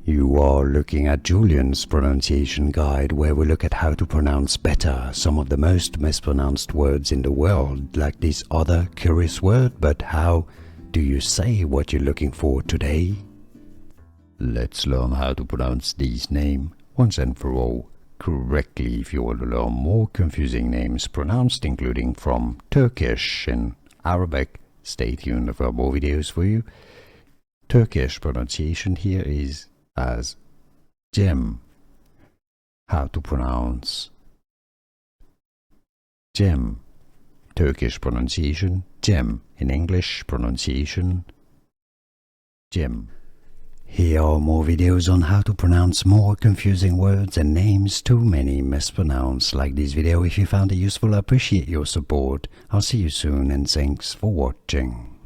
You are looking at Julian's pronunciation guide, where we look at how to pronounce better some of the most mispronounced words in the world, like this other curious word. But how do you say what you're looking for today? Let's learn how to pronounce these names once and for all correctly. If you want to learn more confusing names pronounced, including from Turkish and Arabic, stay tuned for more videos for you. Turkish pronunciation here is as Cem. How to pronounce Cem. Turkish pronunciation Cem. In English pronunciation Cem. Here are more videos on how to pronounce more confusing words and names too many mispronounced. Like this video if you found it useful. I appreciate your support. I'll see you soon and thanks for watching.